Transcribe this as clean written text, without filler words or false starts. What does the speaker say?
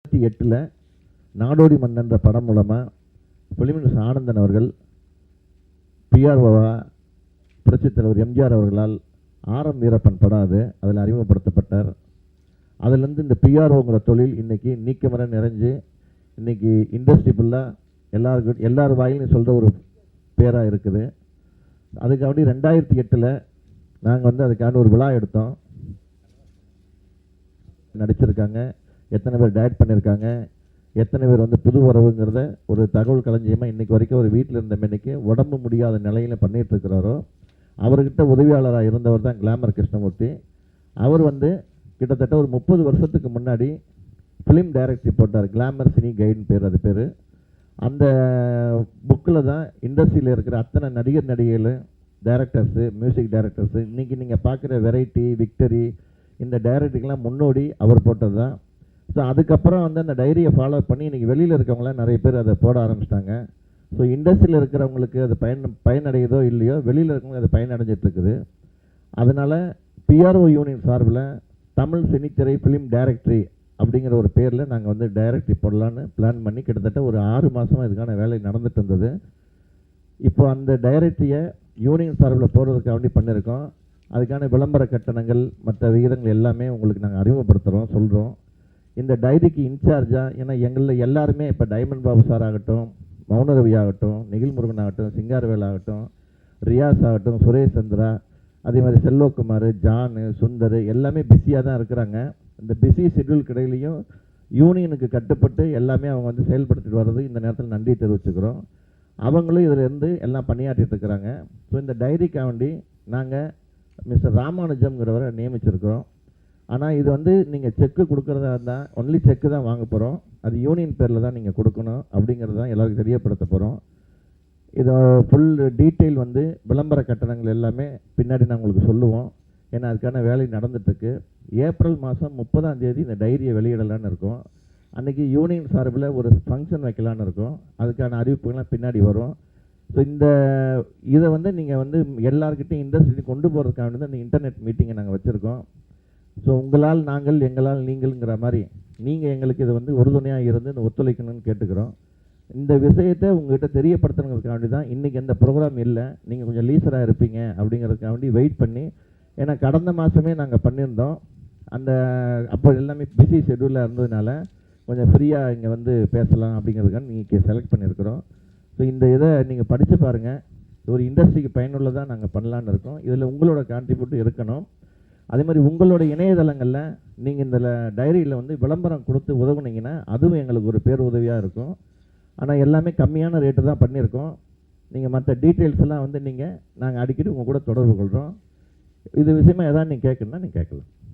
2008 நாடோடி மன்னன்ற படம் மூலமாக பிலிமினிஸ்டர் ஆனந்தன் அவர்கள் பிஆர்ஓவா புரட்சித் தலைவர் எம்ஜிஆர் அவர்களால் ஆரம் வீரப்பன் படம் அதில் அறிமுகப்படுத்தப்பட்டார். அதிலிருந்து இந்த பிஆர்ஓங்கிற தொழில் இன்றைக்கி நீக்கமர நிறைஞ்சு இன்றைக்கி இண்டஸ்ட்ரி ஃபுல்லாக எல்லார் வாயிலும் சொல்கிற ஒரு பேராக இருக்குது. அதுக்காண்டி 2008 நாங்கள் அதுக்காண்டி ஒரு விழா எடுத்தோம். நடிச்சிருக்காங்க, எத்தனை பேர் டைரக்ட் பண்ணியிருக்காங்க, எத்தனை பேர் புது உறவுங்கிறத ஒரு தகவல் களஞ்சியமாக இன்றைக்கி வரைக்கும் ஒரு வீட்டில் இருந்த மணிக்கு உடம்பு முடியாத நிலையில் பண்ணிகிட்ருக்கிறாரோ அவர்கிட்ட உதவியாளராக இருந்தவர் தான் கிளாமர் கிருஷ்ணமூர்த்தி. அவர் கிட்டத்தட்ட ஒரு 30 வருஷத்துக்கு முன்னாடி ஃபிலிம் டைரக்டரி போட்டார். கிளாமர் சினி கைடுன்னு பேர். அது பேர் அந்த புக்கில் தான் இண்டஸ்ட்ரியில் இருக்கிற அத்தனை நடிகர் நடிகைகள், டைரக்டர்ஸு, மியூசிக் டைரக்டர்ஸு, இன்றைக்கி நீங்கள் பார்க்குற வெரைட்டி, விக்டரி, இந்த டைரக்டருக்கெலாம் முன்னோடி அவர் போட்டது தான். ஸோ அதுக்கப்புறம் அந்த டைரியை ஃபாலோ பண்ணி இன்றைக்கி வெளியில் இருக்கவங்களாம் நிறைய பேர் அதை போட ஆரம்பிச்சிட்டாங்க. ஸோ இண்டஸ்ட்ரியில் இருக்கிறவங்களுக்கு அது பயனடையுதோ இல்லையோ, வெளியில் இருக்கவங்க அது பயனடைஞ்சிட்ருக்குது. அதனால் பிஆர்ஓ யூனியன் சார்பில் தமிழ் சினித்திரை ஃபிலிம் டைரக்டரி அப்படிங்கிற ஒரு பேரில் நாங்கள் டைரக்டரி போடலான்னு பிளான் பண்ணி கிட்டத்தட்ட ஒரு 6 மாதமாக இதுக்கான வேலை நடந்துட்டு இருந்தது. இப்போ அந்த டைரக்டரியை யூனியன் சார்பில் போடுறதுக்காக பண்ணியிருக்கோம். அதுக்கான விளம்பர கட்டணங்கள் மற்ற விகிதங்கள் எல்லாமே உங்களுக்கு நாங்கள் அறிமுகப்படுத்துகிறோம், சொல்கிறோம். இந்த டைரிக்கு இன்சார்ஜாக, ஏன்னா எங்களில் எல்லாருமே இப்போ டைமண்ட் பாபு சார் ஆகட்டும், மௌனரவி ஆகட்டும், நிகில் முருகன் ஆகட்டும், சிங்காரவேல் ஆகட்டும், ரியாஸ் ஆகட்டும், சுரேஷ் சந்திரா, அதே மாதிரி செல்வகுமார், ஜானு, சுந்தர் எல்லாமே பிஸியாக தான் இருக்கிறாங்க. இந்த பிஸி ஷெட்யூலுக்கு இடையிலையும் யூனியனுக்கு கட்டுப்பட்டு எல்லாமே அவங்க செயல்படுத்திட்டு வர்றது இந்த நேரத்தில் நன்றி தெரிவிச்சுக்கிறோம். அவங்களும் இதிலேருந்து எல்லாம் பணியாற்றிட்டு இருக்கிறாங்க. ஸோ இந்த டைரிக்காக வேண்டி நாங்கள் மிஸ்டர் ராமானுஜம்ங்கிறவரை நியமிச்சிருக்கிறோம். ஆனால் இது நீங்கள் செக்கு கொடுக்குறதா இருந்தால் ஒன்லி செக்கு தான் வாங்க போகிறோம். அது யூனியன் பேரில் தான் நீங்கள் கொடுக்கணும் அப்படிங்கிறது தான் எல்லாருக்கும் தெரியப்படுத்த போகிறோம். இதை ஃபுல் டீட்டெயில் விளம்பர கட்டணங்கள் எல்லாமே பின்னாடி நான் உங்களுக்கு சொல்லுவோம். ஏன்னா அதுக்கான வேலை நடந்துட்டுருக்கு. ஏப்ரல் மாதம் 30ஆம் தேதி இந்த டைரியை வெளியிடலான்னு இருக்கோம். அன்றைக்கி யூனியன் சார்பில் ஒரு ஃபங்க்ஷன் வைக்கலான்னு இருக்கோம். அதுக்கான அறிவிப்புகள்லாம் பின்னாடி வரும். ஸோ இதை நீங்கள் எல்லாருக்கிட்டையும் இண்டஸ்ட்ரி கொண்டு போகிறதுக்காக அந்த இன்டர்நெட் மீட்டிங்கை நாங்கள் வச்சுருக்கோம். ஸோ உங்களால் நாங்கள், எங்களால் நீங்கள்ங்கிற மாதிரி நீங்கள் எங்களுக்கு இதை உறுதுணையாக இருந்து ஒத்துழைக்கணும்னு கேட்டுக்கிறோம். இந்த விஷயத்தை உங்கள்கிட்ட தெரியப்படுத்தணுங்கிறதுக்காண்டி தான் இன்றைக்கி எந்த ப்ரோக்ராம் இல்லை, நீங்கள் கொஞ்சம் லீசராக இருப்பீங்க அப்படிங்கிறதுக்காண்டி வெயிட் பண்ணி, ஏன்னா கடந்த மாதமே நாங்கள் பண்ணியிருந்தோம். அப்போ எல்லாமே பிஸி ஷெட்யூலில் இருந்ததுனால கொஞ்சம் ஃப்ரீயாக இங்கே பேசலாம் அப்படிங்கிறதுக்காக நீங்கள் செலக்ட் பண்ணியிருக்கிறோம். ஸோ இந்த இதை நீங்கள் படித்து பாருங்கள். ஒரு இண்டஸ்ட்ரிக்கு பயனுள்ளதாக நாங்கள் பண்ணலான்னு இருக்கோம். இதில் உங்களோட கான்ட்ரிபியூட் இருக்கணும். அதே மாதிரி உங்களோட இணையதளங்களில் நீங்கள் இந்த டைரியில் விளம்பரம் கொடுத்து உதவுனீங்கன்னா அதுவும் எங்களுக்கு ஒரு பேருதவியாக இருக்கும். ஆனால் எல்லாமே கம்மியான ரேட்டு தான் பண்ணியிருக்கோம். நீங்கள் மற்ற டீட்டெயில்ஸ் எல்லாம் நாங்கள் அடிக்கடி உங்கள் கூட தொடர்பு கொள்கிறோம். இது விஷயமா எதாவது நீங்கள் கேட்கணுன்னா நீங்கள் கேட்கலாம்.